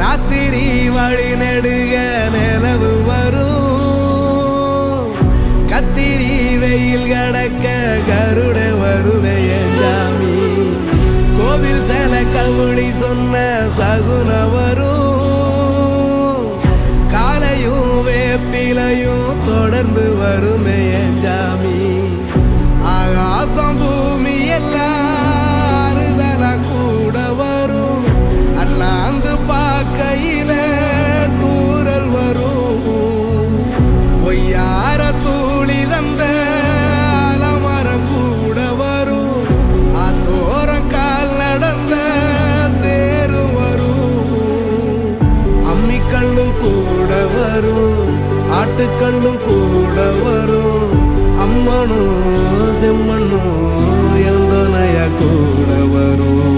ராத்திரி வழி நெடுக நிலவு வரும் கத்திரி வெயில் கடக்க கருட வருமே சாமி கோவில் செல கவுளி சொன்ன சகுன வரும் காலையும் வேப்பிலையும் தொடர்ந்து வருமே சாமி ஆகாசம் பூமி எல்லாருதல கூட வரும் அண்ணாந்து பார்க்கையில தூரல் வரும் பொய்யார தூளி தந்த அலமரம் கூட வரும் ஆத்தோரம் கால் நடந்த சேரும் வரும் அம்மிக்கல்லும் கூட வரும் ஆட்டுக்கல்லும் கூட வரும் அம்மனும் செம்மண்ணும் எந்தனைய கூட வரும்